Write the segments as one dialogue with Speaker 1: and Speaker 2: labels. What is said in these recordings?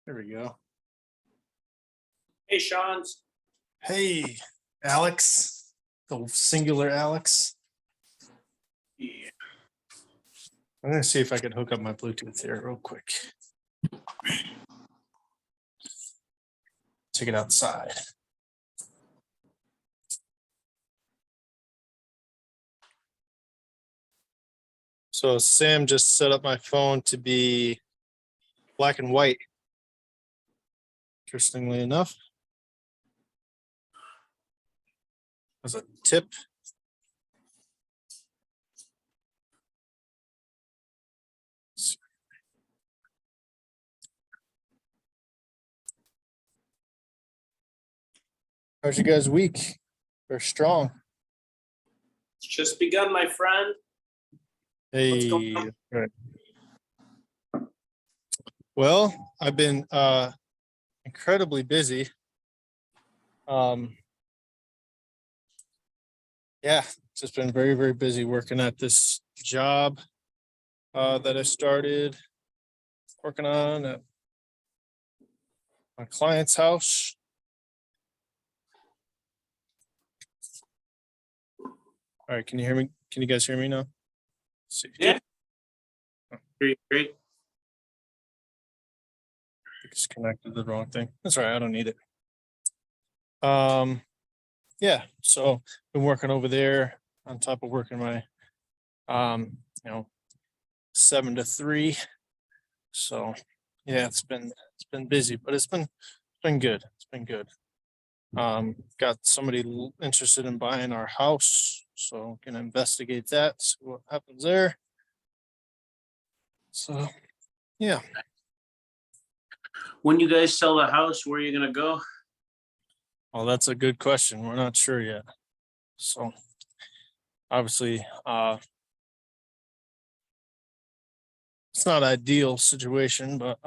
Speaker 1: There we go.
Speaker 2: Hey, Sean.
Speaker 1: Hey, Alex, the singular Alex.
Speaker 2: Yeah.
Speaker 1: I'm going to see if I can hook up my Bluetooth here real quick. Take it outside. So Sam just set up my phone to be black and white. Interestingly enough, as a tip. How's your guys' week? They're strong.
Speaker 2: It's just begun, my friend. What's going
Speaker 1: Hey.
Speaker 2: on?
Speaker 1: Right. Well, I've been incredibly busy. Yeah, just been very, very busy working at this job that I started working on at my client's house. All right, can you hear me? Can you guys hear me now? Let's see.
Speaker 2: Yeah. Great.
Speaker 1: Just connected the wrong thing. That's all right. I don't need it. Yeah. So been working over there on top of working my, 7 to 3. So yeah, it's been busy, but it's been good. It's been good. Got somebody interested in buying our house, so gonna investigate that, see what happens there. So yeah.
Speaker 2: When you guys sell the house, where are you gonna go?
Speaker 1: Well, that's a good question. We're not sure yet. So obviously, it's not ideal situation, but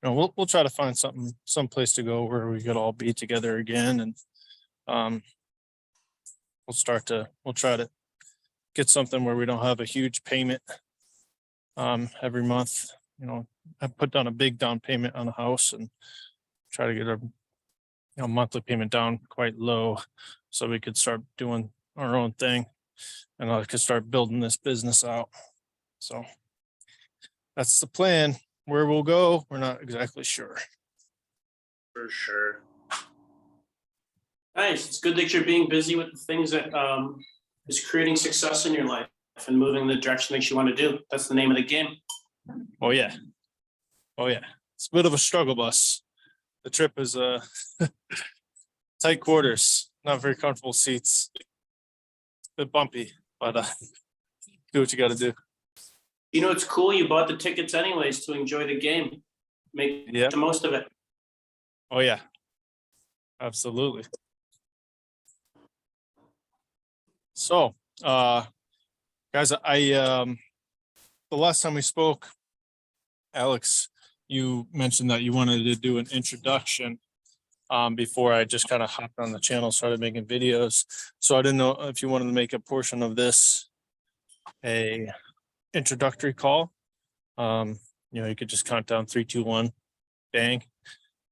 Speaker 1: we'll try to find some place to go where we could all be together again, and we'll try to get something where we don't have a huge payment every month. I put down a big down payment on a house and try to get a monthly payment down quite low, so we could start doing our own thing, and I could start building this business out. So that's the plan. Where we'll go, we're not exactly sure.
Speaker 2: For sure. Nice. It's good that you're being busy with the things that is creating success in your life and moving in the direction that you want to do. That's the name of the game.
Speaker 1: Oh yeah. It's a bit of a struggle bus. The trip is tight quarters, not very comfortable seats. It's a bit bumpy, but do what you got to do.
Speaker 2: It's cool. You bought the tickets anyways to enjoy the game. Make the most of it.
Speaker 1: Oh yeah, absolutely. So, guys, the last time we spoke, Alex, you mentioned that you wanted to do an introduction before I just kind of hopped on the channel, started making videos. So I didn't know if you wanted to make a portion of this a introductory call. You could just count down 3, 2, 1, bang.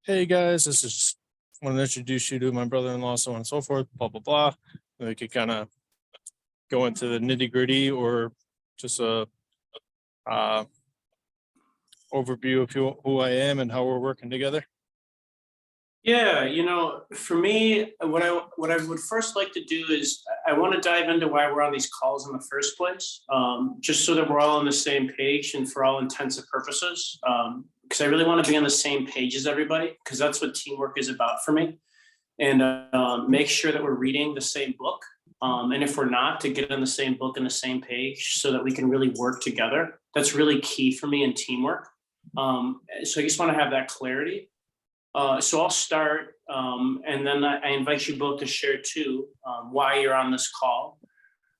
Speaker 1: Hey guys, this is want to introduce you to my brother-in-law, so on and so forth, blah blah blah. And we could kind of go into the nitty-gritty, or just a overview of who I am and how we're working together.
Speaker 2: Yeah, for me, what I would first like to do is I want to dive into why we're on these calls in the first place, just so that we're all on the same page and for all intents and purposes, because I really want to be on the same page as everybody, because that's what teamwork is about for me, and make sure that we're reading the same book, and if we're not, to get on the same book and the same page so that we can really work together. That's really key for me in teamwork. So I just want to have that clarity. So I'll start, and then I invite you both to share too why you're on this call.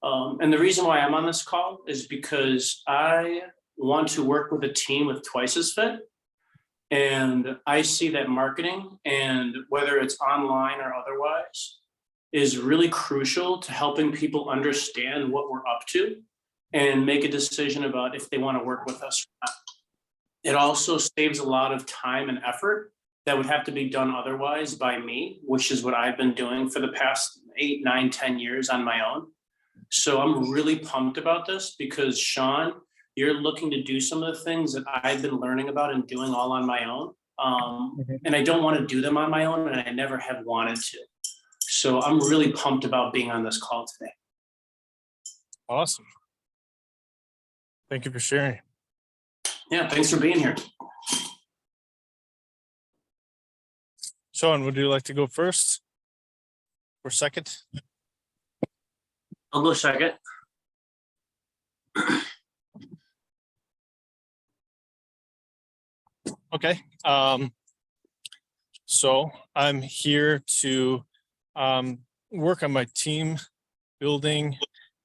Speaker 2: And the reason why I'm on this call is because I want to work with a team with twice as fit. And I see that marketing, and whether it's online or otherwise, is really crucial to helping people understand what we're up to and make a decision about if they want to work with us or not. It also saves a lot of time and effort that would have to be done otherwise by me, which is what I've been doing for the past 8, 9, 10 years on my own. So I'm really pumped about this because Sean, you're looking to do some of the things that I've been learning about and doing all on my own.
Speaker 1: Mhm.
Speaker 2: And I don't want to do them on my own, and I never have wanted to. So I'm really pumped about being on this call today.
Speaker 1: Awesome. Thank you for sharing.
Speaker 2: Yeah, thanks for being here.
Speaker 1: Sean, would you like to go first or second?
Speaker 2: I'll go second.
Speaker 1: Okay. So I'm here to work on my team building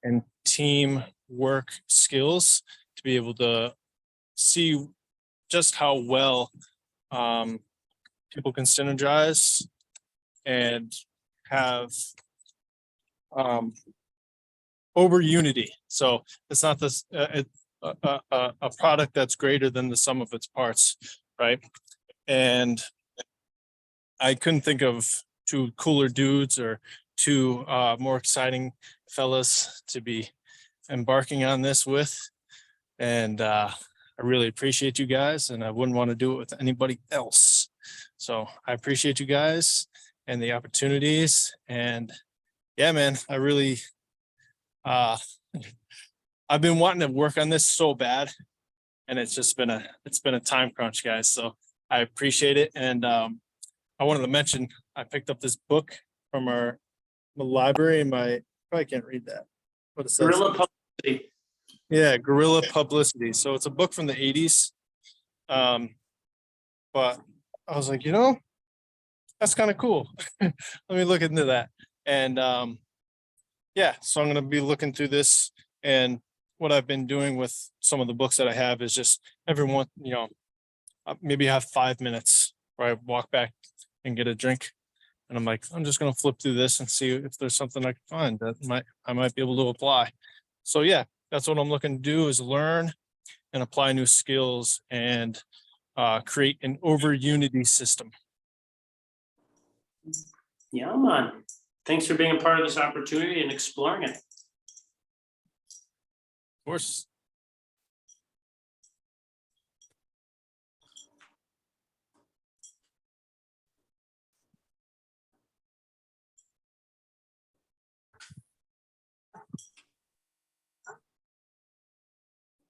Speaker 1: and team work skills to be able to see just how well people can synergize and have over unity. So it's not this a product that's greater than the sum of its parts, right? And I couldn't think of two cooler dudes or two more exciting fellas to be embarking on this with. And I really appreciate you guys, and I wouldn't want to do it with anybody else. So I appreciate you guys and the opportunities. And yeah, man, I really I've been wanting to work on this so bad, and it's been a time crunch, guys. So I appreciate it. And I wanted to mention I picked up this book from our library, and my probably can't read that. What it says.
Speaker 2: Guerrilla publicity.
Speaker 1: Yeah, Guerrilla Publicity. So it's a book from the 80s. But I was like, that's kind of cool. Let me look into that. And yeah, so I'm going to be looking through this. And what I've been doing with some of the books that I have is just everyone, maybe have 5 minutes where I walk back and get a drink. And I'm like, I'm just going to flip through this and see if there's something I can find that I might be able to apply. So yeah, that's what I'm looking to do, is learn and apply new skills and create an over unity system.
Speaker 2: Yeah, man. Thanks for being a part of this opportunity and exploring it.
Speaker 1: Of course.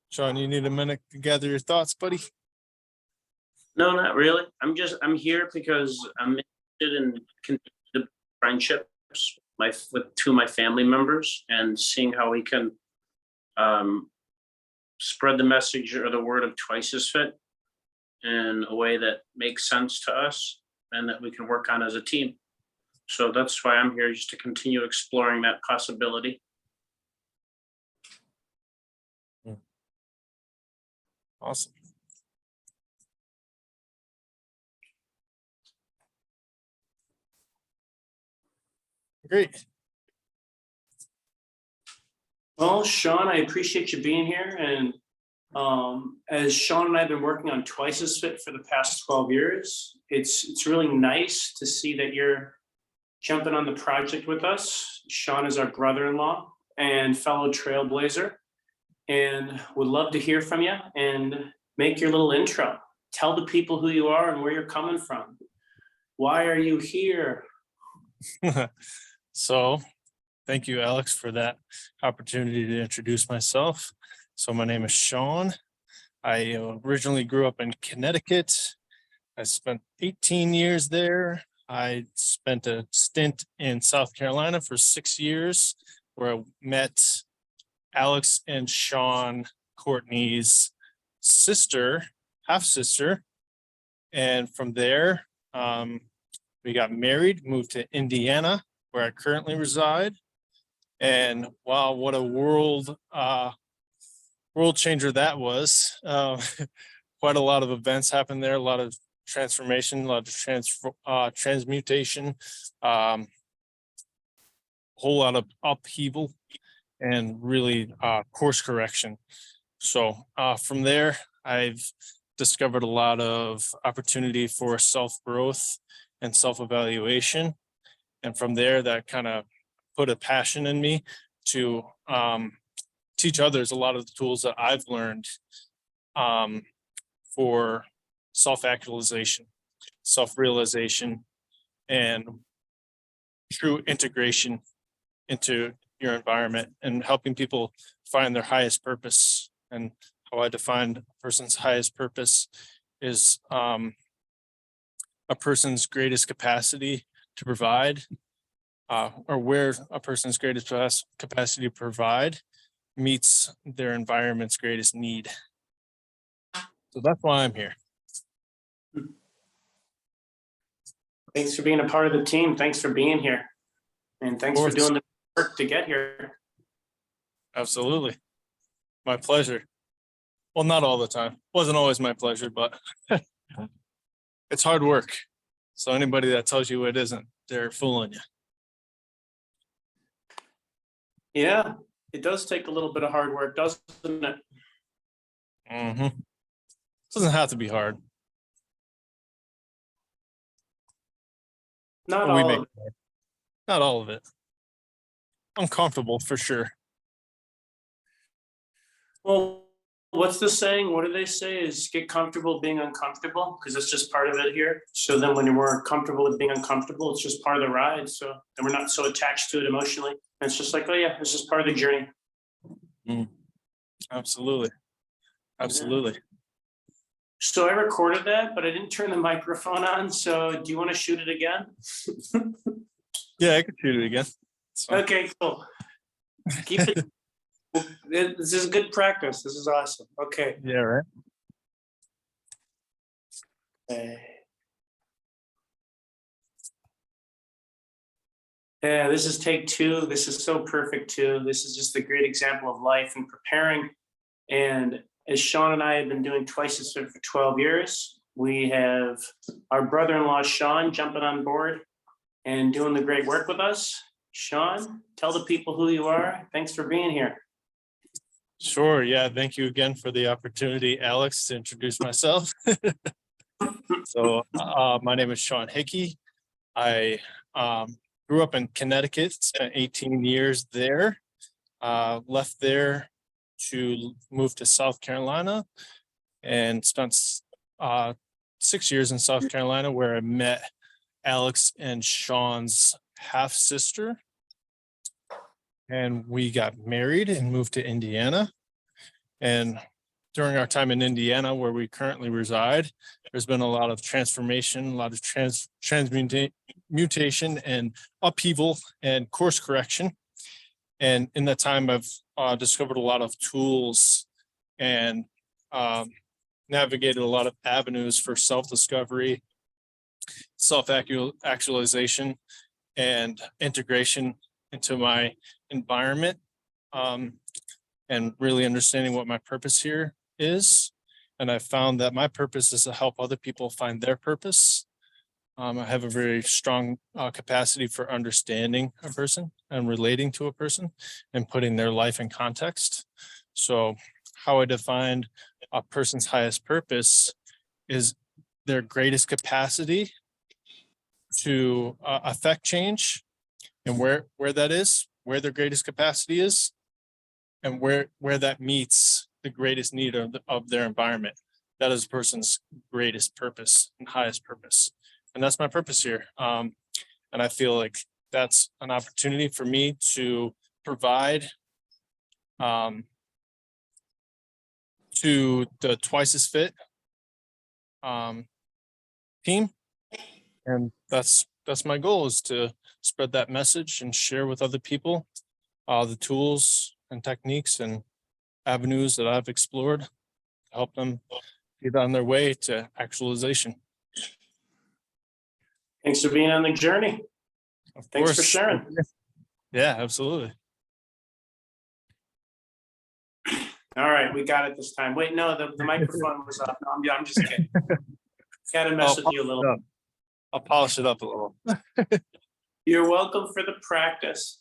Speaker 1: Sean, you need a minute to gather your thoughts, buddy?
Speaker 3: No, not really. I'm here because I'm interested in the friendships with two of my family members and seeing how we can spread the message or the word of Twice as Fit in a way that makes sense to us and that we can work on as a team. So that's why I'm here, just to continue exploring that possibility.
Speaker 1: Awesome. Great.
Speaker 2: Well, Sean, I appreciate you being here. And as Sean and I have been working on Twice as Fit for the past 12 years, it's really nice to see that you're jumping on the project with us. Sean is our brother-in-law and fellow trailblazer, and would love to hear from you and make your little intro. Tell the people who you are and where you're coming from. Why are you here?
Speaker 1: So thank you, Alex, for that opportunity to introduce myself. So my name is Sean. I originally grew up in Connecticut. I spent 18 years there. I spent a stint in South Carolina for 6 years, where I met Alex and Sean Courtney's sister, half sister. And from there, we got married, moved to Indiana, where I currently reside. And wow, what a world changer that was. Quite a lot of events happened there, a lot of transformation, a lot of transmutation, whole lot of upheaval, and really course correction. So from there, I've discovered a lot of opportunity for self-growth and self-evaluation. And from there, that kind of put a passion in me to teach others a lot of the tools that I've learned for self-actualization, self-realization, and true integration into your environment, and helping people find their highest purpose. And how I define a person's highest purpose is a person's greatest capacity to provide, or where a person's greatest capacity to provide meets their environment's greatest need. So that's why I'm here.
Speaker 2: Thanks for being a part of the team. Thanks for being here. And thanks for doing the work to get here.
Speaker 1: Absolutely. My pleasure. Well, not all the time. Wasn't always my pleasure, but it's hard work. So anybody that tells you it isn't, they're fooling you.
Speaker 2: Yeah, it does take a little bit of hard work, doesn't it?
Speaker 1: Mm-hmm. Doesn't have to be hard.
Speaker 2: Not
Speaker 1: But we
Speaker 2: all
Speaker 1: make
Speaker 2: of it.
Speaker 1: it hard. Not all of it. Uncomfortable for sure.
Speaker 2: Well, what's the saying? What do they say? Is get comfortable being uncomfortable, because it's just part of it here. So then when we're comfortable with being uncomfortable, it's just part of the ride. So then we're not so attached to it emotionally. And it's just like, oh yeah, it's just part of the journey.
Speaker 1: Absolutely. Absolutely.
Speaker 2: So I recorded that, but I didn't turn the microphone on. So do you want to shoot it again?
Speaker 1: Yeah, I could shoot it again.
Speaker 2: Okay, cool. Keep it. This is good practice. This is awesome. Okay.
Speaker 1: Yeah, right.
Speaker 2: Yeah, this is take two. This is so perfect too. This is just a great example of life and preparing. And as Sean and I have been doing Twice as Fit for 12 years, we have our brother-in-law, Sean, jumping on board and doing the great work with us. Sean, tell the people who you are. Thanks for being here.
Speaker 1: Sure. Yeah. Thank you again for the opportunity, Alex, to introduce myself. So my name is Sean Hickey. I grew up in Connecticut, spent 18 years there, left there to move to South Carolina, and spent 6 years in South Carolina, where I met Alex and Sean's half sister. And we got married and moved to Indiana. And during our time in Indiana, where we currently reside, there's been a lot of transformation, a lot of transmutation and upheaval and course correction. And in that time, I've discovered a lot of tools and navigated a lot of avenues for self-discovery, self-actualization, and integration into my environment, and really understanding what my purpose here is. And I found that my purpose is to help other people find their purpose. I have a very strong capacity for understanding a person and relating to a person and putting their life in context. So how I defined a person's highest purpose is their greatest capacity to affect change, and where that is, where their greatest capacity is, and where that meets the greatest need of their environment. That is a person's greatest purpose and highest purpose. And that's my purpose here. And I feel like that's an opportunity for me to provide to the Twice as Fit team. And that's my goal, is to spread that message and share with other people the tools and techniques and avenues that I've explored to help them get on their way to actualization.
Speaker 2: Thanks for being on the journey. Thanks for sharing.
Speaker 1: Yeah, absolutely.
Speaker 2: All right, we got it this time. Wait, no, the microphone was off. No, I'm just kidding. Got to mess with you a little.
Speaker 1: I'll polish it up a little.
Speaker 2: You're welcome for the practice.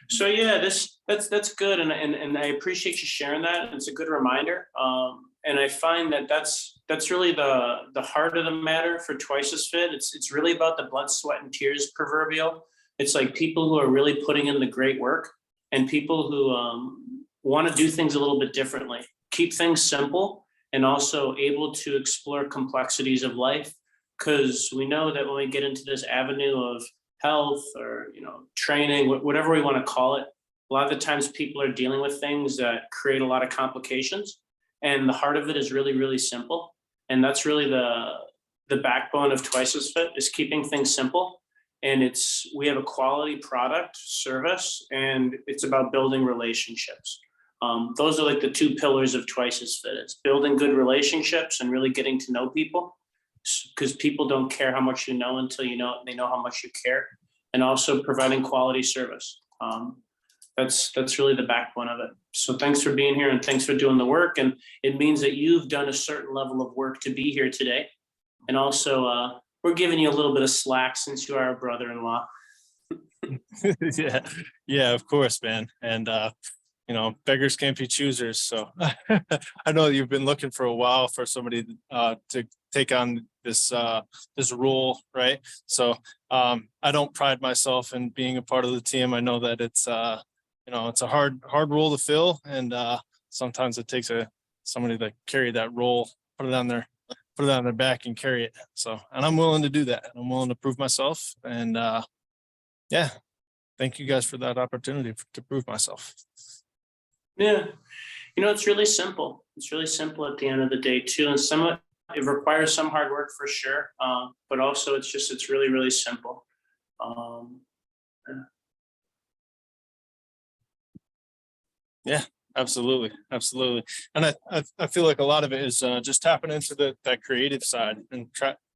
Speaker 2: So yeah, that's good, and I appreciate you sharing that. It's a good reminder, and I find that that's really the heart of the matter for Twice as Fit. It's really about the blood, sweat, and tears proverbial. It's like people who are really putting in the great work, and people who want to do things a little bit differently, keep things simple, and also able to explore complexities of life. Because we know that when we get into this avenue of health or training, whatever we want to call it, a lot of the times people are dealing with things that create a lot of complications, and the heart of it is really, really simple. And that's really the backbone of Twice as Fit, is keeping things simple. And we have a quality product, service, and it's about building relationships. Those are like the two pillars of Twice as Fit. It's building good relationships and really getting to know people, because people don't care how much you know until they know how much you care, and also providing quality service. That's really the backbone of it. So thanks for being here, and thanks for doing the work. And it means that you've done a certain level of work to be here today. And also, we're giving you a little bit of slack since you are a brother-in-law.
Speaker 1: Yeah, yeah, of course, man. And beggars can't be choosers. So I know you've been looking for a while for somebody to take on this role, right? So I don't pride myself in being a part of the team. I know that it's it's a hard role to fill, and sometimes it takes somebody to carry that role, put it on their back and carry it. So, and I'm willing to do that. I'm willing to prove myself, and yeah, thank you guys for that opportunity to prove myself.
Speaker 2: Yeah. It's really simple. It's really simple at the end of the day too. And it requires some hard work for sure. But also it's really, really simple.
Speaker 1: Yeah, absolutely. Absolutely. And I feel like a lot of it is just tapping into that creative side, and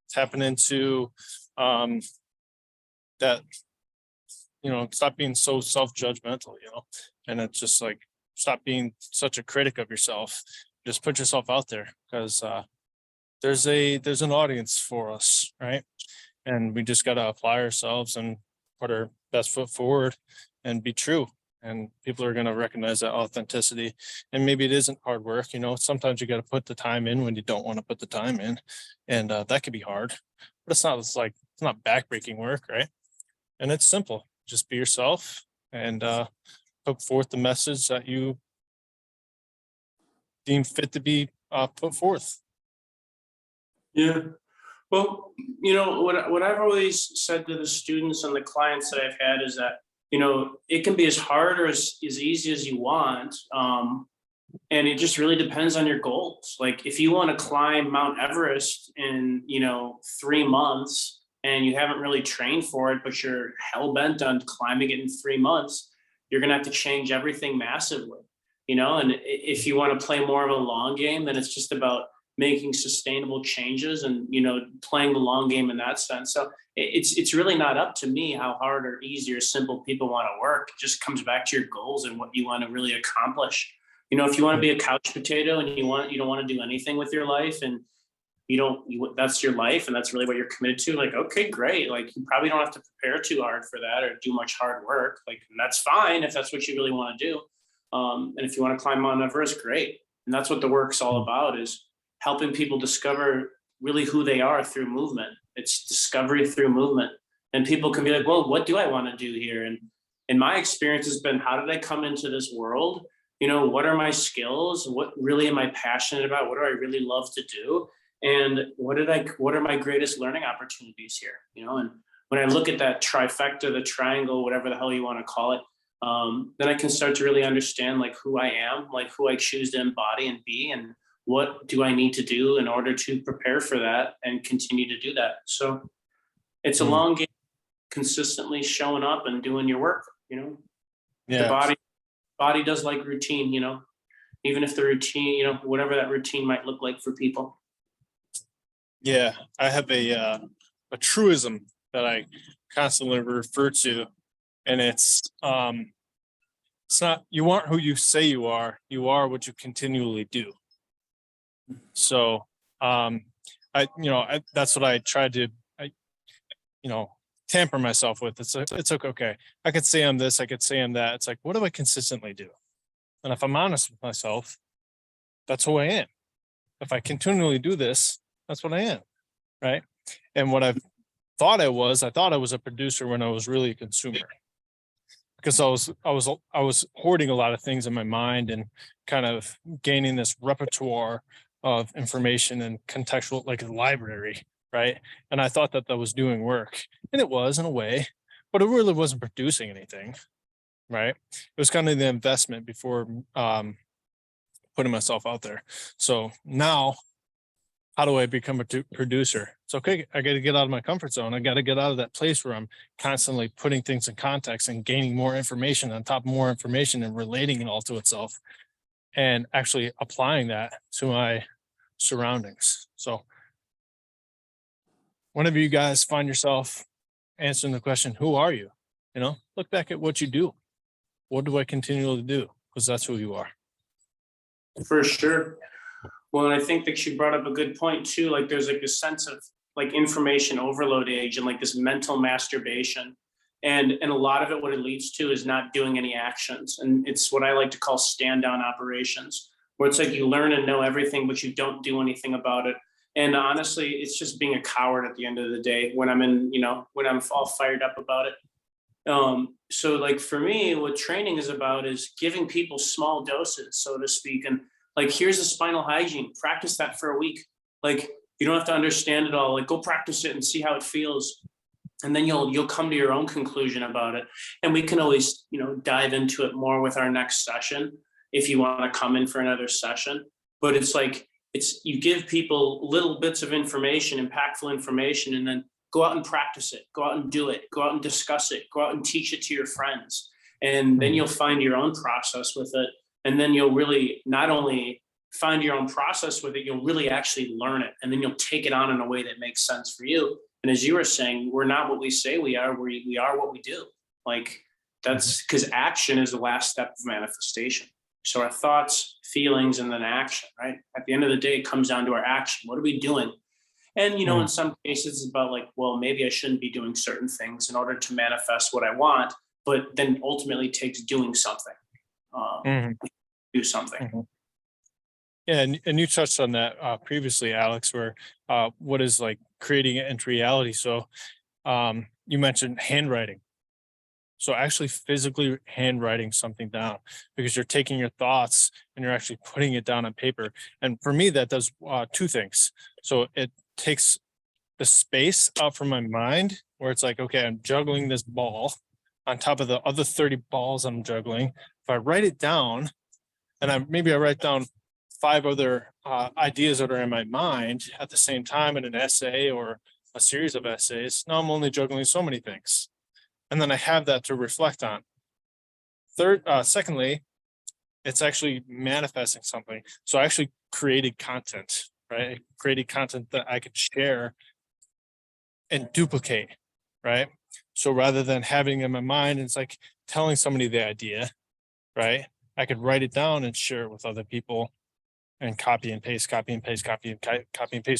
Speaker 1: tapping into that, stop being so self-judgmental, and it's just like, stop being such a critic of yourself. Just put yourself out there, because there's an audience for us, right? And we just got to apply ourselves and put our best foot forward and be true. And people are going to recognize that authenticity. And maybe it isn't hard work. Sometimes you got to put the time in when you don't want to put the time in. And that could be hard, but it's not backbreaking work, right? And it's simple. Just be yourself, and put forth the message that you deem fit to be put forth.
Speaker 2: Yeah. Well, what I've always said to the students and the clients that I've had is that, it can be as hard or as easy as you want. And it just really depends on your goals. Like if you want to climb Mount Everest in, 3 months, and you haven't really trained for it, but you're hell bent on climbing it in 3 months, you're going to have to change everything massively, and if you want to play more of a long game, then it's just about making sustainable changes and, playing the long game in that sense. So it's really not up to me how hard or easy or simple people want to work. It just comes back to your goals and what you want to really accomplish. If you want to be a couch potato and you don't want to do anything with your life, and that's your life and that's really what you're committed to, like, okay, great. Like you probably don't have to prepare too hard for that or do much hard work. Like, and that's fine if that's what you really want to do. And if you want to climb Mount Everest, great. And that's what the work's all about, is helping people discover really who they are through movement. It's discovery through movement. And people can be like, well, what do I want to do here? And my experience has been, how did I come into this world? What are my skills? What really am I passionate about? What do I really love to do? And what are my greatest learning opportunities here? And when I look at that trifecta, the triangle, whatever the hell you want to call it, then I can start to really understand like who I am, like who I choose to embody and be, and what do I need to do in order to prepare for that and continue to do that. So it's a long game, consistently showing up and doing your work. Yeah. The body does like routine, even if the routine, whatever that routine might look like for people.
Speaker 1: Yeah, I have a truism that I constantly refer to, and it's not, you aren't who you say you are what you continually do. So that's what I tried to tamper myself with. It's okay. I could say I'm this, I could say I'm that. It's like, what do I consistently do? And if I'm honest with myself, that's who I am. If I continually do this, that's what I am. Right. And what I thought I was a producer when I was really a consumer. Because I was hoarding a lot of things in my mind and kind of gaining this repertoire of information and contextual, like a library, right? And I thought that was doing work, and it was in a way, but it really wasn't producing anything, right? It was kind of the investment before putting myself out there. So now, how do I become a producer? It's okay. I got to get out of my comfort zone. I got to get out of that place where I'm constantly putting things in context and gaining more information on top of more information and relating it all to itself and actually applying that to my surroundings. So whenever you guys find yourself answering the question, who are you? Look back at what you do. What do I continually do? Because that's who you are.
Speaker 2: For sure. Well, and I think that she brought up a good point too. Like there's like this sense of like information overload age and like this mental masturbation. And a lot of it, what it leads to is not doing any actions. And it's what I like to call stand down operations, where it's like you learn and know everything, but you don't do anything about it. And honestly, it's just being a coward at the end of the day when I'm when I'm all fired up about it. So like for me, what training is about is giving people small doses, so to speak. And like, here's a spinal hygiene, practice that for a week. Like, you don't have to understand it all. Like, go practice it and see how it feels. And then you'll come to your own conclusion about it. And we can always, dive into it more with our next session if you want to come in for another session. But it's like, you give people little bits of information, impactful information, and then go out and practice it, go out and do it, go out and discuss it, go out and teach it to your friends. And then you'll find your own process with it. And then you'll really not only find your own process with it, you'll really actually learn it. And then you'll take it on in a way that makes sense for you. And as you were saying, we're not what we say we are, we are what we do. Like that's because action is the last step of manifestation. So our thoughts, feelings, and then action, right? At the end of the day, it comes down to our action. What are we doing? And, in some cases it's about like, well, maybe I shouldn't be doing certain things in order to manifest what I want, but then ultimately takes doing something. Do something.
Speaker 1: Yeah, and you touched on that previously, Alex, where what is like creating it into reality. So you mentioned handwriting. So actually physically handwriting something down, because you're taking your thoughts and you're actually putting it down on paper. And for me, that does two things. So it takes the space out from my mind where it's like, okay, I'm juggling this ball on top of the other 30 balls I'm juggling. If I write it down, and I write down 5 other ideas that are in my mind at the same time in an essay or a series of essays, now I'm only juggling so many things. And then I have that to reflect on. Secondly, it's actually manifesting something. So I actually created content, right? I created content that I could share and duplicate, right? So rather than having it in my mind, it's like telling somebody the idea, right? I could write it down and share it with other people and copy and paste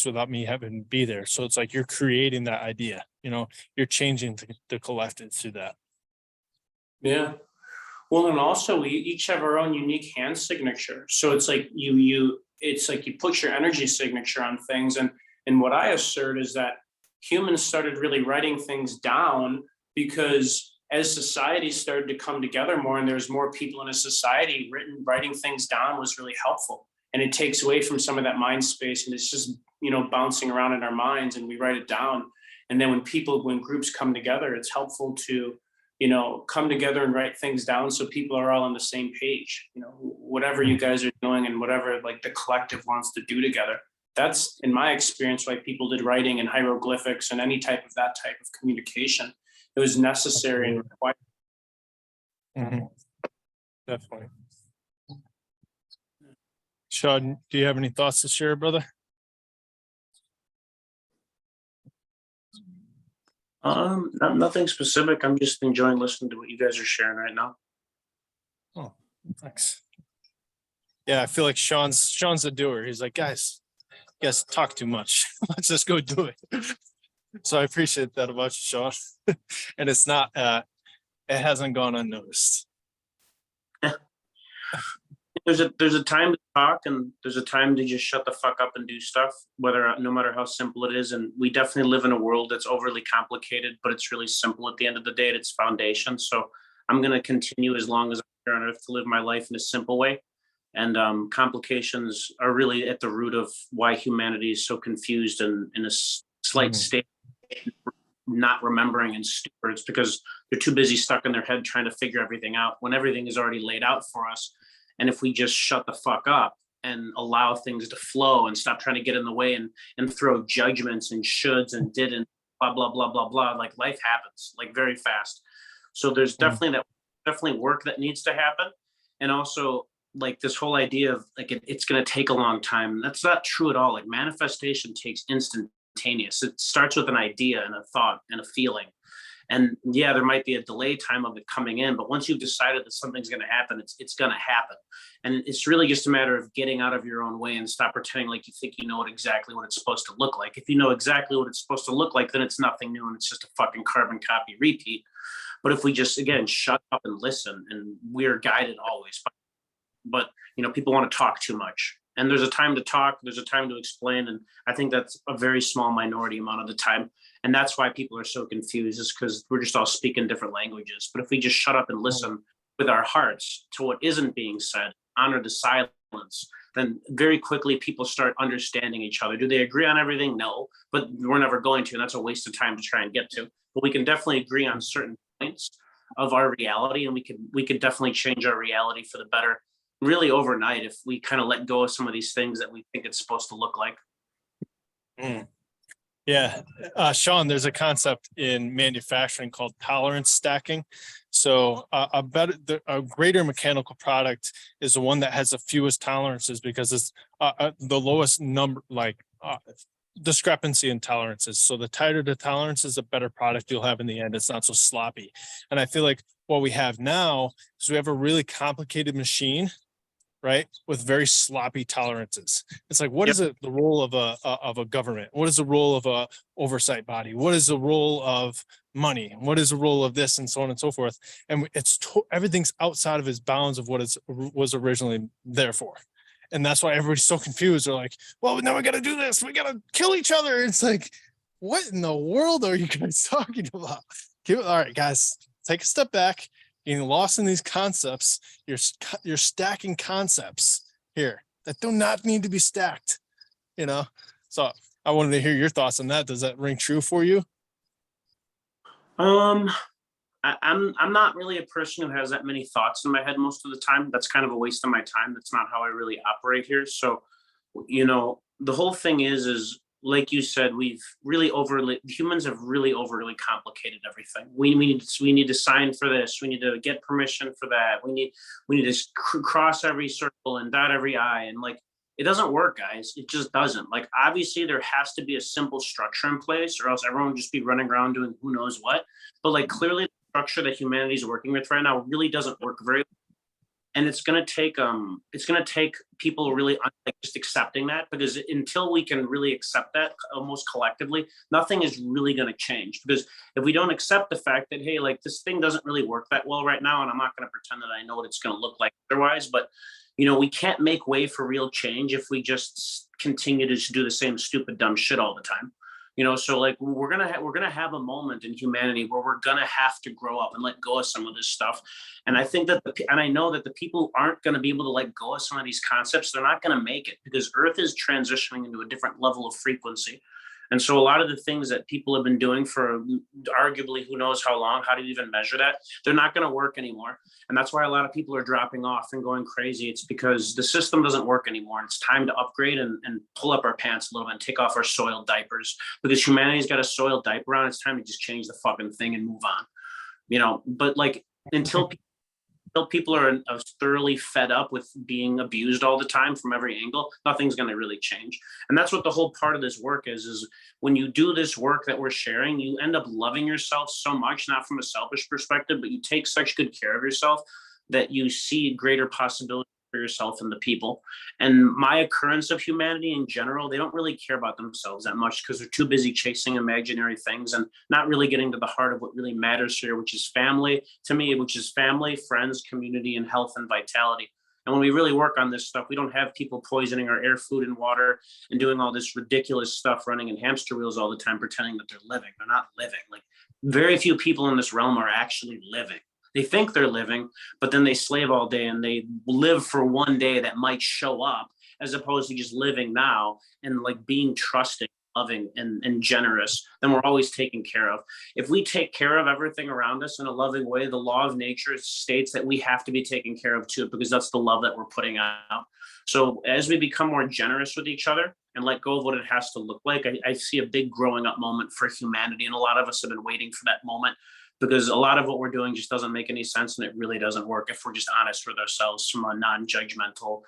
Speaker 1: without me having to be there. So it's like you're creating that idea, you're changing the collective through that.
Speaker 2: Yeah. Well, and also we each have our own unique hand signature. So it's like you put your energy signature on things. And what I assert is that humans started really writing things down because as society started to come together more and there's more people in a society, writing things down was really helpful. And it takes away from some of that mind space and it's just, bouncing around in our minds and we write it down. And then when groups come together, it's helpful to, come together and write things down so people are all on the same page, whatever you guys are doing and whatever like the collective wants to do together. That's in my experience why people did writing and hieroglyphics and any type of communication. It was necessary and required.
Speaker 1: Definitely. Sean, do you have any thoughts to share, brother?
Speaker 3: Nothing specific. I'm just enjoying listening to what you guys are sharing right now.
Speaker 1: Oh, thanks. Yeah, I feel like Sean's a doer. He's like, guys, you guys talk too much. Let's just go do it. So I appreciate that about you, Sean. And it's not, it hasn't gone unnoticed.
Speaker 3: There's a time to talk and there's a time to just shut the fuck up and do stuff, whether no matter how simple it is. And we definitely live in a world that's overly complicated, but it's really simple at the end of the day at its foundation. So I'm gonna continue as long as I'm here on earth to live my life in a simple way. And complications are really at the root of why humanity is so confused and in a slight state of not remembering and stupid. It's because they're too busy stuck in their head trying to figure everything out when everything is already laid out for us. And if we just shut the fuck up and allow things to flow and stop trying to get in the way and throw judgments and shoulds and didn't, blah, blah, blah, blah, blah, like life happens like very fast. So there's definitely work that needs to happen. And also like this whole idea of like it's going to take a long time. That's not true at all. Like manifestation takes instantaneous. It starts with an idea and a thought and a feeling. And yeah, there might be a delay time of it coming in, but once you've decided that something's going to happen, it's going to happen. And it's really just a matter of getting out of your own way and stop pretending like you think you know exactly what it's supposed to look like. If you know exactly what it's supposed to look like, then it's nothing new and it's just a fucking carbon copy repeat. But if we just, again, shut up and listen, and we're guided always. But you know, people want to talk too much. And there's a time to talk, there's a time to explain. And I think that's a very small minority amount of the time. And that's why people are so confused, is because we're just all speaking different languages. But if we just shut up and listen with our hearts to what isn't being said, honor the silence, then very quickly people start understanding each other. Do they agree on everything? No, but we're never going to. And that's a waste of time to try and get to. But we can definitely agree on certain points of our reality. And we could definitely change our reality for the better really overnight if we kind of let go of some of these things that we think it's supposed to look like.
Speaker 1: Yeah. Sean, there's a concept in manufacturing called tolerance stacking. So a greater mechanical product is the one that has the fewest tolerances because it's the lowest number, discrepancy in tolerances. So the tighter the tolerances, the better product you'll have in the end. It's not so sloppy. And I feel like what we have now is we have a really complicated machine, right, with very sloppy tolerances. It's like, what is the role of a government? What is the role of a oversight body? What is the role of money? What is the role of this, and so on and so forth? And it's everything's outside of its bounds of what it was originally there for. And that's why everybody's so confused. They're like, well, now we got to do this. We got to kill each other. It's like, what in the world are you guys talking about? All right, guys, take a step back. Getting lost in these concepts, you're stacking concepts here that do not need to be stacked, you know? So I wanted to hear your thoughts on that. Does that ring true for you?
Speaker 3: I'm not really a person who has that many thoughts in my head most of the time. That's kind of a waste of my time. That's not how I really operate here. So, you know, the whole thing is like you said, humans have really overly complicated everything. We need to sign for this. We need to get permission for that. We need to cross every circle and dot every I. And like, it doesn't work, guys. It just doesn't. Like, obviously there has to be a simple structure in place or else everyone would just be running around doing who knows what. But like, clearly the structure that humanity is working with right now really doesn't work very well. And it's going to take people really like just accepting that, because until we can really accept that almost collectively, nothing is really going to change. Because if we don't accept the fact that, hey, like this thing doesn't really work that well right now, and I'm not going to pretend that I know what it's going to look like otherwise, but you know, we can't make way for real change if we just continue to just do the same stupid dumb shit all the time. You know, so like we're gonna have a moment in humanity where we're gonna have to grow up and let go of some of this stuff. And I think that and I know that the people who aren't going to be able to let go of some of these concepts, they're not going to make it, because Earth is transitioning into a different level of frequency. And so a lot of the things that people have been doing for arguably who knows how long, how do you even measure that? They're not going to work anymore. And that's why a lot of people are dropping off and going crazy. It's because the system doesn't work anymore. And it's time to upgrade and pull up our pants a little bit and take off our soiled diapers, because humanity's got a soiled diaper on. It's time to just change the fucking thing and move on, you know. But like, until people are thoroughly fed up with being abused all the time from every angle, nothing's going to really change. And that's what the whole part of this work is when you do this work that we're sharing, you end up loving yourself so much, not from a selfish perspective, but you take such good care of yourself that you see greater possibility for yourself and the people. And my occurrence of humanity in general, they don't really care about themselves that much because they're too busy chasing imaginary things and not really getting to the heart of what really matters here, which is family to me, which is family, friends, community, and health and vitality. And when we really work on this stuff, we don't have people poisoning our air, food, and water and doing all this ridiculous stuff, running in hamster wheels all the time, pretending that they're living. They're not living. Like, very few people in this realm are actually living. They think they're living, but then they slave all day and they live for one day that might show up, as opposed to just living now and like being trusting, loving, and generous. Then we're always taken care of. If we take care of everything around us in a loving way, the law of nature states that we have to be taken care of too, because that's the love that we're putting out. So as we become more generous with each other and let go of what it has to look like, I see a big growing up moment for humanity. And a lot of us have been waiting for that moment, because a lot of what we're doing just doesn't make any sense, and it really doesn't work if we're just honest with ourselves from a non-judgmental,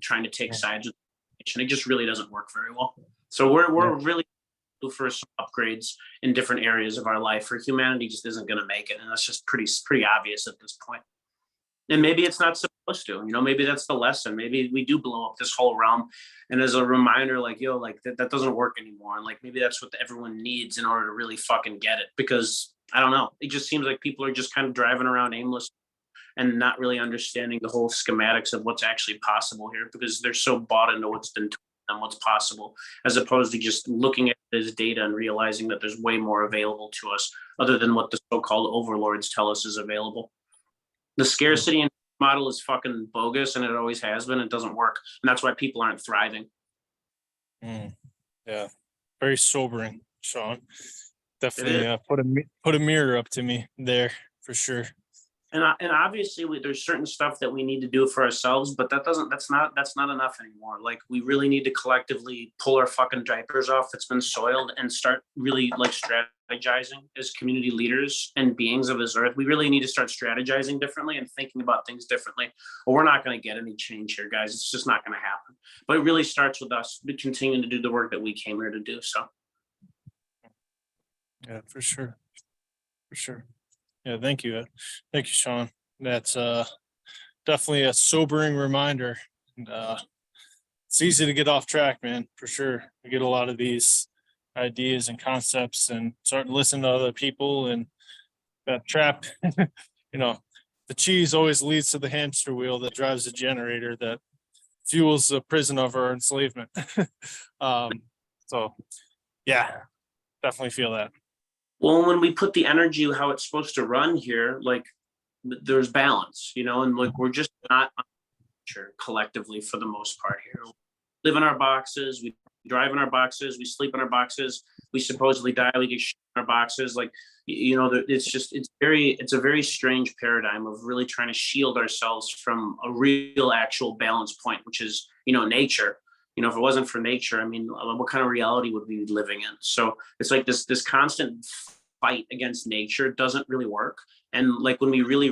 Speaker 3: trying to take sides with it just really doesn't work very well. So we're really for some upgrades in different areas of our life, or humanity just isn't going to make it, and that's just pretty obvious at this point. And maybe it's not supposed to, maybe that's the lesson. Maybe we do blow up this whole realm, and as a reminder, like, yo, like that doesn't work anymore, and like maybe that's what everyone needs in order to really fucking get it. Because I don't know, it just seems like people are just kind of driving around aimless and not really understanding the whole schematics of what's actually possible here, because they're so bought into what's been told them what's possible, as opposed to just looking at it as data and realizing that there's way more available to us other than what the so-called overlords tell us is available. The scarcity model is fucking bogus, and it always has been. It doesn't work, and that's why people aren't thriving.
Speaker 1: Yeah, very sobering, Sean. Definitely put a mirror up to me there for sure.
Speaker 3: And obviously there's certain stuff that we need to do for ourselves, but that's not enough anymore. Like, we really need to collectively pull our fucking diapers off that's been soiled and start really like strategizing as community leaders and beings of this earth. We really need to start strategizing differently and thinking about things differently, or we're not going to get any change here, guys. It's just not going to happen. But it really starts with us continuing to do the work that we came here to do. So
Speaker 1: yeah, for sure. Yeah, thank you, Sean. That's definitely a sobering reminder. And it's easy to get off track, man, for sure. We get a lot of these ideas and concepts and start to listen to other people, and that trap. The cheese always leads to the hamster wheel that drives the generator that fuels the prison of our enslavement. So yeah, definitely feel that.
Speaker 3: well, when we put the energy how it's supposed to run here, like, there's balance, and like, we're just not sure collectively for the most part here. We live in our boxes, we drive in our boxes, we sleep in our boxes, we supposedly die, we get shit in our boxes. Like, it's a very strange paradigm of really trying to shield ourselves from a real actual balance point, which is, nature. If it wasn't for nature, I mean, what kind of reality would we be living in? So it's like this constant fight against nature doesn't really work. And like, when we really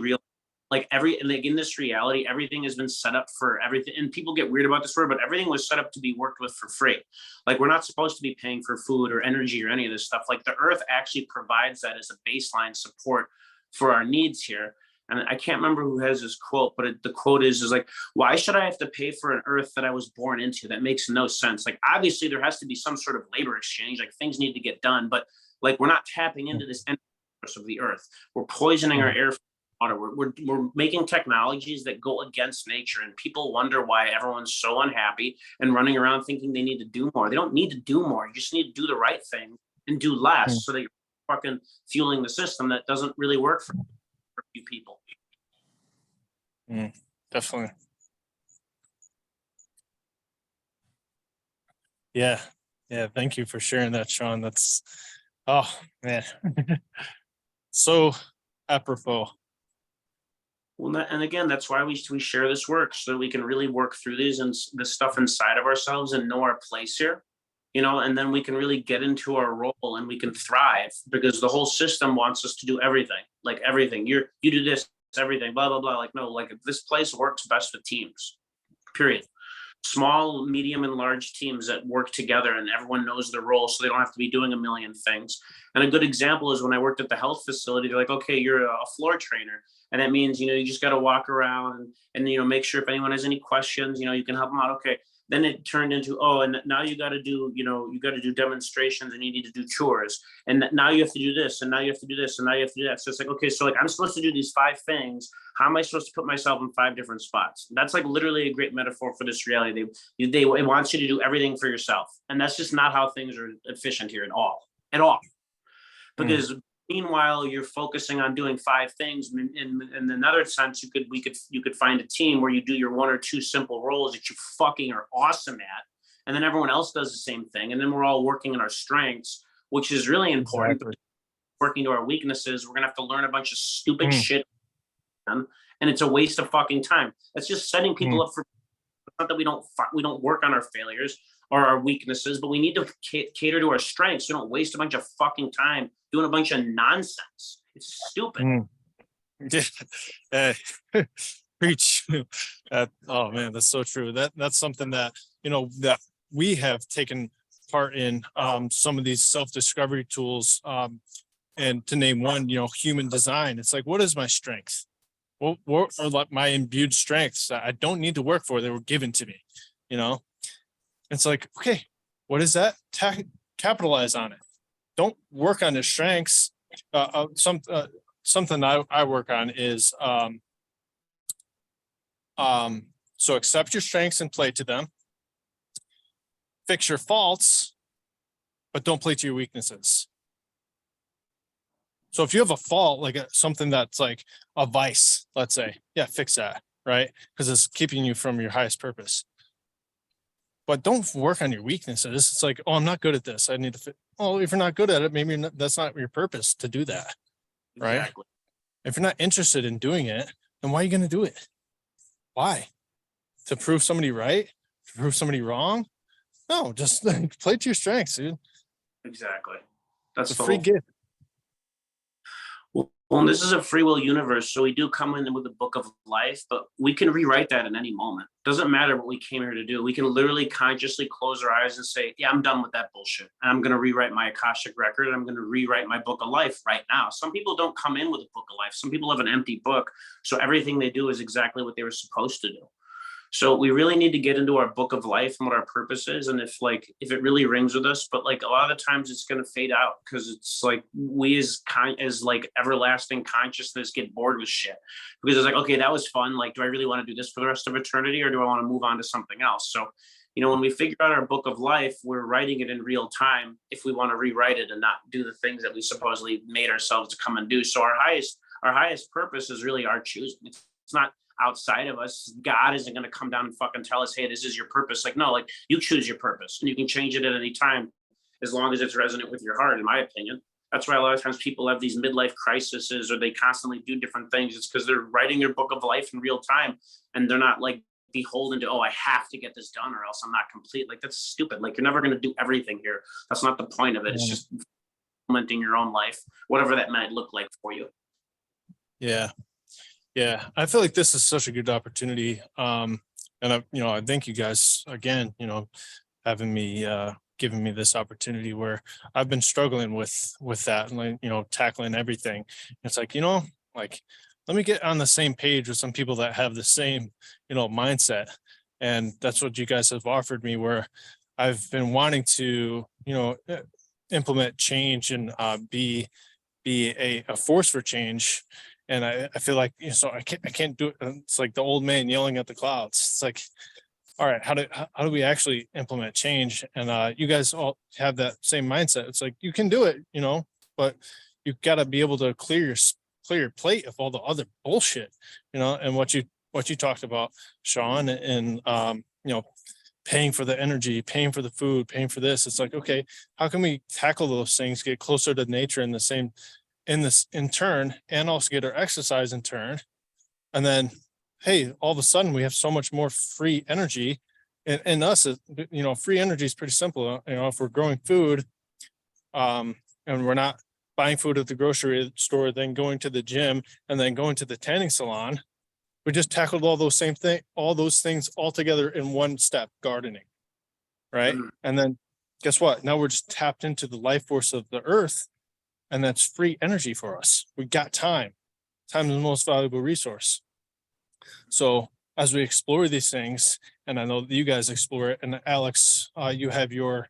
Speaker 3: like in this reality, everything has been set up for everything. And people get weird about this word, but everything was set up to be worked with for free. Like, we're not supposed to be paying for food or energy or any of this stuff. Like, the earth actually provides that as a baseline support for our needs here. And I can't remember who has this quote, but the quote is like, why should I have to pay for an earth that I was born into? That makes no sense. Like, obviously there has to be some sort of labor exchange, like things need to get done, but like, we're not tapping into this energy source of the earth. We're poisoning our air, water. We're making technologies that go against nature, and people wonder why everyone's so unhappy and running around thinking they need to do more. They don't need to do more. You just need to do the right thing and do less, so that you're fucking fueling the system that doesn't really work for few people.
Speaker 1: Definitely. Yeah. Thank you for sharing that, Sean. That's, oh man, so apropos.
Speaker 3: Well, and again, that's why we share this work, so that we can really work through these and this stuff inside of ourselves and know our place here. And then we can really get into our role and we can thrive, because the whole system wants us to do everything, like everything. You do this, everything, blah, blah, blah. Like, no, like, this place works best with teams, period. small, medium, and large teams that work together and everyone knows their role so they don't have to be doing a million things. And a good example is when I worked at the health facility, they're like, okay, you're a floor trainer. And that means, you just got to walk around and make sure if anyone has any questions, you can help them out. Okay. Then it turned into, oh, and now you got to do, you got to do demonstrations and you need to do chores. And now you have to do this, and now you have to do this, and now you have to do that. So it's like, okay, so like I'm supposed to do these 5 things. How am I supposed to put myself in 5 different spots? That's like literally a great metaphor for this reality. It wants you to do everything for yourself. And that's just not how things are efficient here at all. Because meanwhile, you're focusing on doing 5 things. In another sense, you could find a team where you do your 1 or 2 simple roles that you fucking are awesome at, and then everyone else does the same thing, and then we're all working on our strengths, which is really important.
Speaker 1: Exactly.
Speaker 3: Working to our weaknesses, we're gonna have to learn a bunch of stupid shit, and it's a waste of fucking time. That's just setting people up for. Not that we don't work on our failures or our weaknesses, but we need to cater to our strengths. You don't waste a bunch of fucking time doing a bunch of nonsense. It's stupid.
Speaker 1: Preach. Oh man, that's so true. That's something that that we have taken part in, some of these self-discovery tools, and to name one, human design. It's like, what is my strength? What are like my imbued strengths that I don't need to work for? They were given to me. It's like, okay, what is that? Capitalize on it. Don't work on the strengths. Something I work on is so accept your strengths and play to them. Fix your faults, but don't play to your weaknesses. So if you have a fault, like something that's like a vice, let's say, yeah, fix that, right? Because it's keeping you from your highest purpose. But don't work on your weaknesses. It's like, oh, I'm not good at this. I need to. Well, if you're not good at it, maybe that's not your purpose to do that, right?
Speaker 3: Exactly.
Speaker 1: If you're not interested in doing it, then why are you going to do it? Why? To prove somebody right? To prove somebody wrong? No, just play to your strengths, dude.
Speaker 3: Exactly. That's
Speaker 1: It's a free gift.
Speaker 3: Well, this is a free will universe, so we do come in with a book of life, but we can rewrite that in any moment. Doesn't matter what we came here to do. We can literally consciously close our eyes and say, yeah, I'm done with that bullshit. And I'm going to rewrite my Akashic record. And I'm going to rewrite my book of life right now. Some people don't come in with a book of life. Some people have an empty book. So everything they do is exactly what they were supposed to do. So we really need to get into our book of life and what our purpose is. And if it really rings with us, but like a lot of the times it's going to fade out because it's like we as like everlasting consciousness get bored with shit because it's like, okay, that was fun. Like, do I really want to do this for the rest of eternity or do I want to move on to something else? So, when we figure out our book of life, we're writing it in real time if we want to rewrite it and not do the things that we supposedly made ourselves to come and do. So our highest purpose is really our choosing. It's not outside of us. God isn't going to come down and fucking tell us, hey, this is your purpose. Like, no, like you choose your purpose and you can change it at any time as long as it's resonant with your heart, in my opinion. That's why a lot of times people have these midlife crises or they constantly do different things. It's because they're writing their book of life in real time and they're not like beholden to, oh, I have to get this done or else I'm not complete. Like, that's stupid. Like, you're never going to do everything here. That's not the point of it. It's just implementing your own life, whatever that might look like for you.
Speaker 1: Yeah. Yeah, I feel like this is such a good opportunity. And I thank you guys again, having me, giving me this opportunity where I've been struggling with that and like, tackling everything. It's like, let me get on the same page with some people that have the same, mindset. And that's what you guys have offered me, where I've been wanting to, implement change and be a force for change. And I feel like, so I can't do it. It's like the old man yelling at the clouds. It's like, all right, how do we actually implement change? And you guys all have that same mindset. It's like, you can do it, but you've got to be able to clear your plate of all the other bullshit, and what you talked about, Sean, and paying for the energy, paying for the food, paying for this. It's like, okay, how can we tackle those things, get closer to nature in turn, and also get our exercise in turn? And then, hey, all of a sudden we have so much more free energy in us. Free energy is pretty simple. If we're growing food, and we're not buying food at the grocery store, then going to the gym and then going to the tanning salon, We just tackled all those things all together in one step, gardening. Right.
Speaker 3: Mhm.
Speaker 1: And then guess what? Now we're just tapped into the life force of the earth, and that's free energy for us. We got time. Time is the most valuable resource. So as we explore these things, and I know that you guys explore it, and Alex, you have your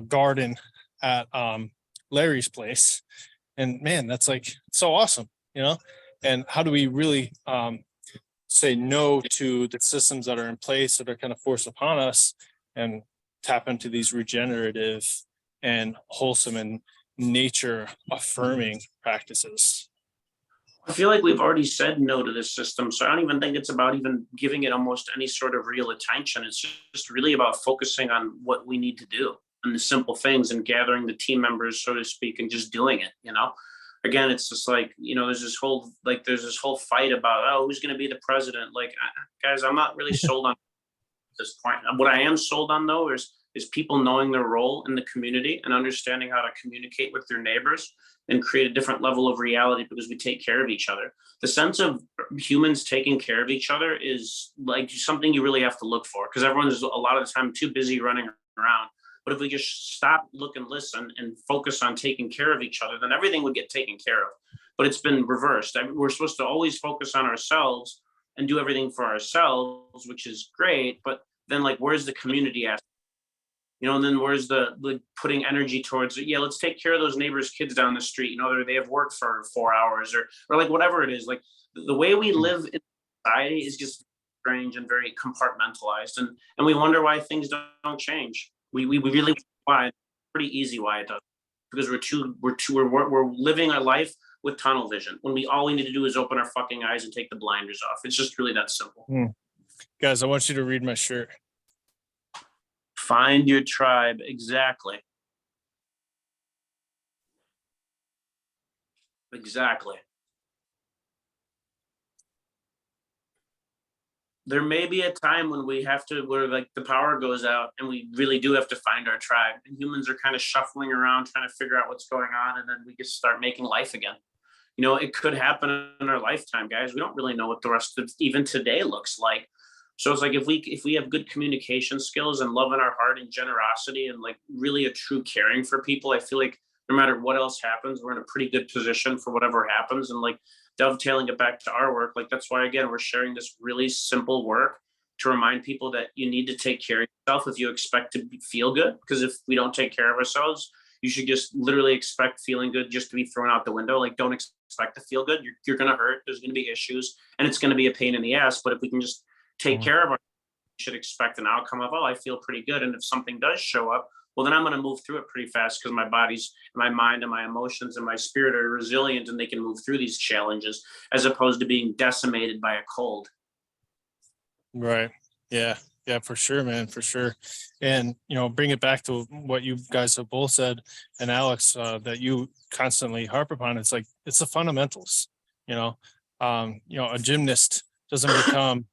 Speaker 1: garden at Larry's place, and man, that's like so awesome, you know. And how do we really say no to the systems that are in place that are kind of forced upon us, and tap into these regenerative and wholesome and nature affirming practices?
Speaker 3: I feel like we've already said no to this system, so I don't even think it's about even giving it almost any sort of real attention. It's just really about focusing on what we need to do and the simple things and gathering the team members, so to speak, and just doing it, you know? Again, it's just like, there's this whole fight about, oh, who's going to be the president? Like, guys, I'm not really sold on this point. What I am sold on, though, is people knowing their role in the community and understanding how to communicate with their neighbors and create a different level of reality because we take care of each other. The sense of humans taking care of each other is like something you really have to look for, because everyone's a lot of the time too busy running around. But if we just stop, look, and listen and focus on taking care of each other, then everything would get taken care of. But it's been reversed. We're supposed to always focus on ourselves and do everything for ourselves, which is great. But then, like, where's the community aspect? And then where's the putting energy towards it? Yeah, let's take care of those neighbors' kids down the street. They have work for 4 hours or like whatever it is. Like the way we live in society is just strange and very compartmentalized, and we wonder why things don't change. We really why. Pretty easy why it does, because we're living our life with tunnel vision when all we need to do is open our fucking eyes and take the blinders off. It's just really that simple.
Speaker 1: Guys, I want you to read my shirt.
Speaker 3: Find your tribe. Exactly. There may be a time when where like the power goes out and we really do have to find our tribe, and humans are kind of shuffling around trying to figure out what's going on, and then we just start making life again. It could happen in our lifetime, guys. We don't really know what the rest of even today looks like. So it's like if we have good communication skills and love in our heart and generosity and like really a true caring for people, I feel like no matter what else happens, we're in a pretty good position for whatever happens. And like dovetailing it back to our work, like that's why again we're sharing this really simple work to remind people that you need to take care of yourself if you expect to feel good. Because if we don't take care of ourselves, you should just literally expect feeling good just to be thrown out the window. Like don't expect to feel good. You're going to hurt. There's going to be issues, and it's going to be a pain in the ass. But if we can just take care of ourselves, we should expect an outcome of, oh, I feel pretty good. And if something does show up, well, then I'm going to move through it pretty fast because my body's, my mind, and my emotions and my spirit are resilient, and they can move through these challenges as opposed to being decimated by a cold.
Speaker 1: Right. Yeah. Yeah, for sure, man, for sure. And, bring it back to what you guys have both said, and Alex, that you constantly harp upon. It's like, it's the fundamentals, a gymnast doesn't become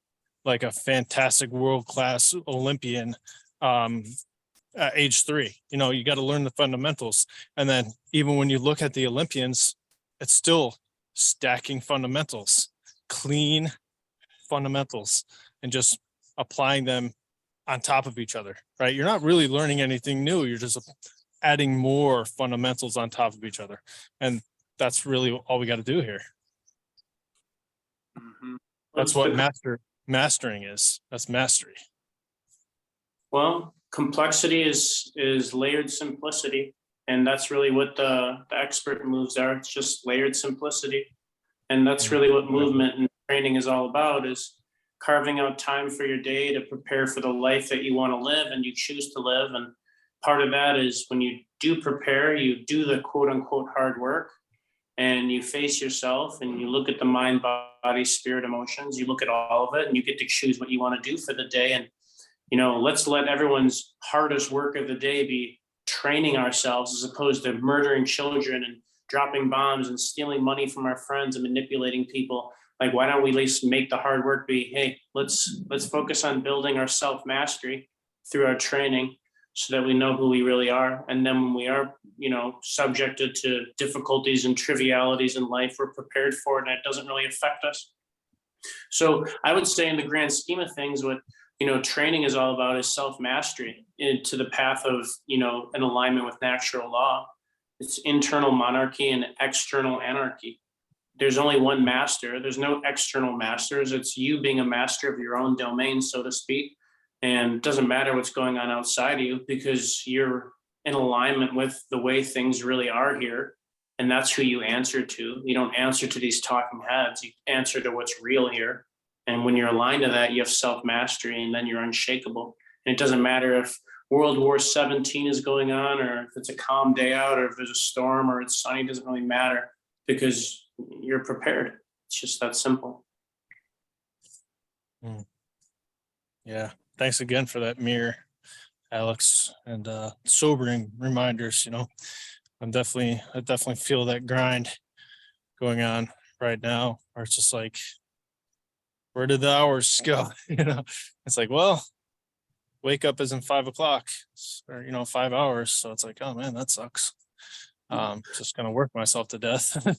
Speaker 1: like a fantastic world-class Olympian at age 3. You got to learn the fundamentals. And then even when you look at the Olympians, it's still stacking fundamentals, clean fundamentals, and just applying them on top of each other, right? You're not really learning anything new. You're just adding more fundamentals on top of each other. And that's really all we got to do here.
Speaker 3: Mm-hmm.
Speaker 1: That's what mastering is. That's mastery.
Speaker 2: Well, complexity is layered simplicity. And that's really what the expert moves are. It's just layered simplicity. And that's really what movement and training is all about, is carving out time for your day to prepare for the life that you want to live and you choose to live. And part of that is when you do prepare, you do the quote unquote hard work, and you face yourself and you look at the mind, body, spirit, emotions, you look at all of it, and you get to choose what you want to do for the day. And, let's let everyone's hardest work of the day be training ourselves as opposed to murdering children and dropping bombs and stealing money from our friends and manipulating people. Like, why don't we at least make the hard work be, hey, let's focus on building our self-mastery through our training so that we know who we really are. And then when we are, subjected to difficulties and trivialities in life, we're prepared for it and it doesn't really affect us. So I would say in the grand scheme of things, what, training is all about is self-mastery into the path of, an alignment with natural law. It's internal monarchy and external anarchy. There's only one master. There's no external masters. It's you being a master of your own domain, so to speak. And it doesn't matter what's going on outside of you because you're in alignment with the way things really are here. And that's who you answer to. You don't answer to these talking heads. You answer to what's real here. And when you're aligned to that, you have self-mastery and then you're unshakable. And it doesn't matter if World War 17 is going on or if it's a calm day out or if there's a storm or it's sunny, it doesn't really matter because you're prepared. It's just that simple.
Speaker 1: Yeah. Thanks again for that mirror, Alex, and sobering reminders. I definitely feel that grind going on right now, where it's just like, where did the hours go? It's like, well, wake up isn't 5 o'clock or 5 hours. So it's like, oh man, that sucks. Just gonna work myself to death.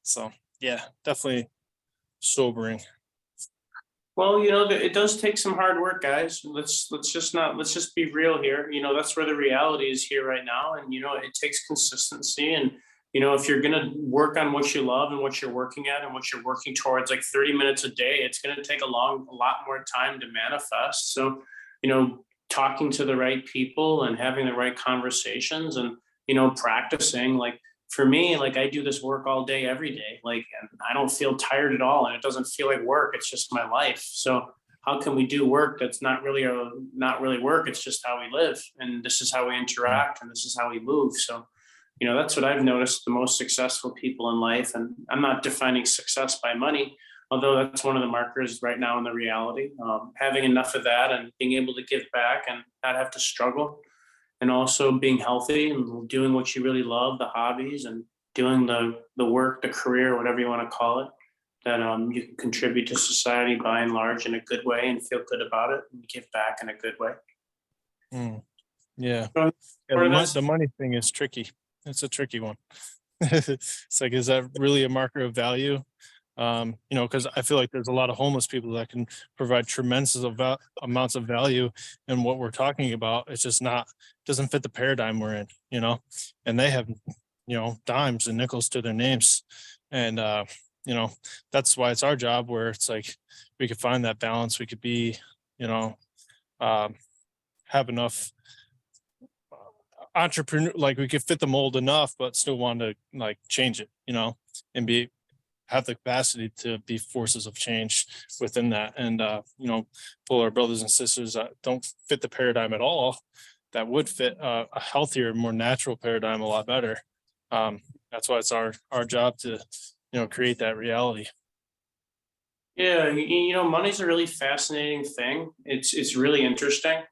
Speaker 1: So yeah, definitely sobering.
Speaker 2: Well, it does take some hard work, guys. Let's just be real here. That's where the reality is here right now. And, it takes consistency. And, if you're going to work on what you love and what you're working at and what you're working towards, like 30 minutes a day, it's going to take a lot more time to manifest. So, talking to the right people and having the right conversations and, practicing, like, for me, like I do this work all day, every day, like, and I don't feel tired at all. And it doesn't feel like work. It's just my life. So how can we do work that's not really work? It's just how we live. And this is how we interact. And this is how we move. So, that's what I've noticed the most successful people in life. And I'm not defining success by money, although that's one of the markers right now in the reality. Having enough of that and being able to give back and not have to struggle. And also being healthy and doing what you really love, the hobbies and doing the work, the career, whatever you want to call it, that you can contribute to society by and large in a good way and feel good about it and give back in a good way.
Speaker 1: Yeah.
Speaker 2: So,
Speaker 1: The money thing is tricky. It's a tricky one. It's like, is that really a marker of value? Because I feel like there's a lot of homeless people that can provide tremendous amounts of value in what we're talking about. It's just doesn't fit the paradigm we're in, and they have, dimes and nickels to their names. And, that's why it's our job where it's like, we could find that balance. We could be, have enough entrepreneur, like we could fit the mold enough, but still want to like change it, and have the capacity to be forces of change within that. And, pull our brothers and sisters that don't fit the paradigm at all, that would fit a healthier, more natural paradigm a lot better. That's why it's our job to, create that reality.
Speaker 2: Yeah, money's a really fascinating thing. It's really interesting.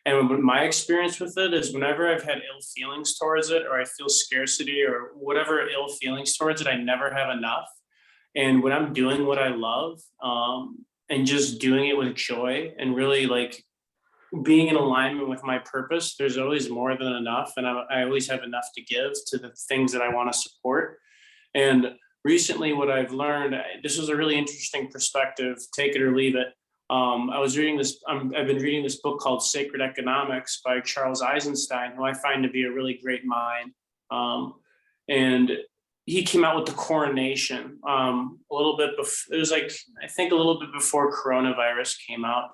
Speaker 2: And my experience with it is whenever I've had ill feelings towards it, or I feel scarcity or whatever ill feelings towards it, I never have enough. And when I'm doing what I love, and just doing it with joy and really like being in alignment with my purpose, there's always more than enough. And I always have enough to give to the things that I want to support. And recently what I've learned, this was a really interesting perspective, take it or leave it. I've been reading this book called Sacred Economics by Charles Eisenstein, who I find to be a really great mind. And he came out with the coronation a little bit before, it was like, I think a little bit before coronavirus came out.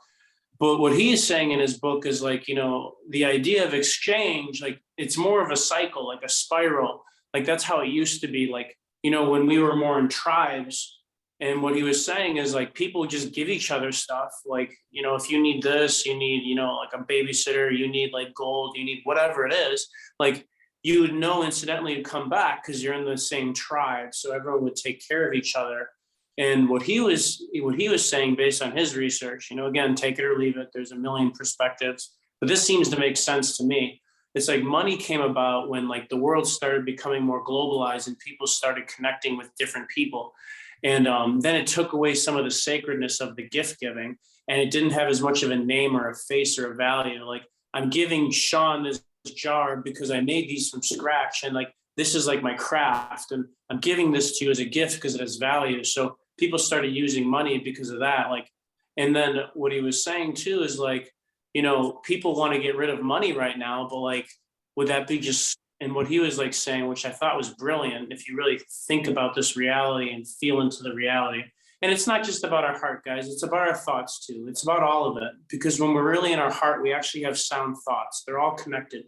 Speaker 2: But what he is saying in his book is like, the idea of exchange, like it's more of a cycle, like a spiral. Like that's how it used to be. Like, when we were more in tribes. And what he was saying is like people just give each other stuff. Like, if you need this, you need, like a babysitter, you need like gold, you need whatever it is, like you would know incidentally to come back because you're in the same tribe. So everyone would take care of each other. And what he was saying based on his research, again, take it or leave it. There's a million perspectives, but this seems to make sense to me. It's like money came about when like the world started becoming more globalized and people started connecting with different people. And then it took away some of the sacredness of the gift giving, and it didn't have as much of a name or a face or a value. Like I'm giving Sean this jar because I made these from scratch, and like this is like my craft, and I'm giving this to you as a gift because it has value. So people started using money because of that. Like, and then what he was saying too is like, you know, people want to get rid of money right now, but like, would that be just, and what he was like saying, which I thought was brilliant, if you really think about this reality and feel into the reality. And it's not just about our heart, guys, it's about our thoughts too. It's about all of it. Because when we're really in our heart, we actually have sound thoughts. They're all connected.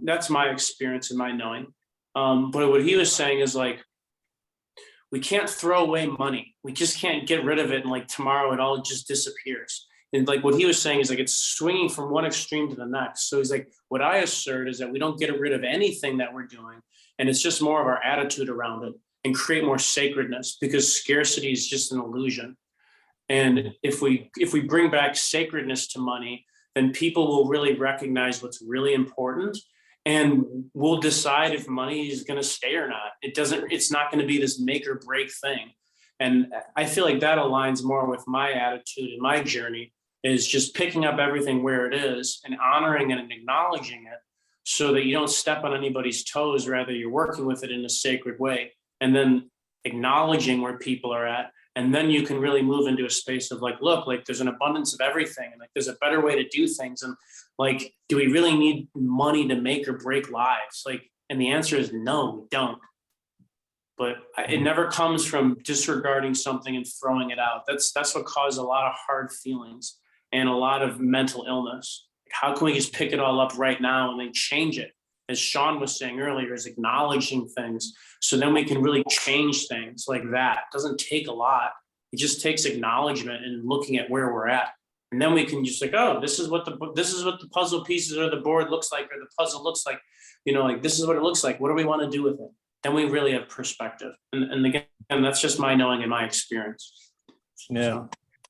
Speaker 2: That's my experience and my knowing. But what he was saying is like, we can't throw away money. We just can't get rid of it and like tomorrow it all just disappears. And like what he was saying is like it's swinging from one extreme to the next. So he's like, what I assert is that we don't get rid of anything that we're doing, and it's just more of our attitude around it and create more sacredness, because scarcity is just an illusion. And if we bring back sacredness to money, then people will really recognize what's really important, and we'll decide if money is going to stay or not. It's not going to be this make or break thing. And I feel like that aligns more with my attitude and my journey, is just picking up everything where it is and honoring it and acknowledging it, so that you don't step on anybody's toes. Rather, you're working with it in a sacred way, and then acknowledging where people are at. And then you can really move into a space of like, look, like there's an abundance of everything, and like there's a better way to do things. And like, do we really need money to make or break lives? Like, and the answer is no, we don't. But it never comes from disregarding something and throwing it out. That's what caused a lot of hard feelings and a lot of mental illness. How can we just pick it all up right now and then change it? As Sean was saying earlier, is acknowledging things, so then we can really change things like that. It doesn't take a lot. It just takes acknowledgement and looking at where we're at. And then we can just like, oh, this is what the puzzle pieces or the board looks like, or the puzzle looks like, you know, like this is what it looks like. What do we want to do with it? Then we really have perspective. And again, that's just my knowing and my experience.
Speaker 1: Yeah.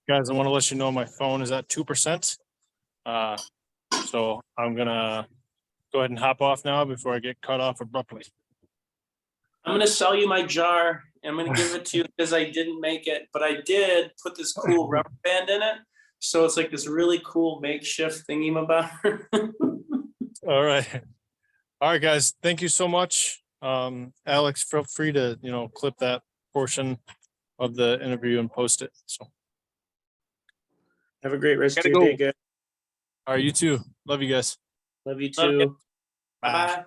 Speaker 1: Guys, I want to let you know my phone is at 2%. So I'm gonna go ahead and hop off now before I get cut off abruptly.
Speaker 2: I'm going to sell you my jar. I'm going to give it to you because I didn't make it, but I did put this cool rubber band in it. So it's like this really cool makeshift thingy about.
Speaker 1: All right. All right, guys. Thank you so much. Alex, feel free to, clip that portion of the interview and post it. So
Speaker 2: Have a great rest of
Speaker 1: Gotta
Speaker 2: your
Speaker 1: go.
Speaker 2: day, guys.
Speaker 1: all right, you too. Love you guys.
Speaker 2: Love you
Speaker 3: Love
Speaker 2: too.
Speaker 3: you.
Speaker 2: Bye.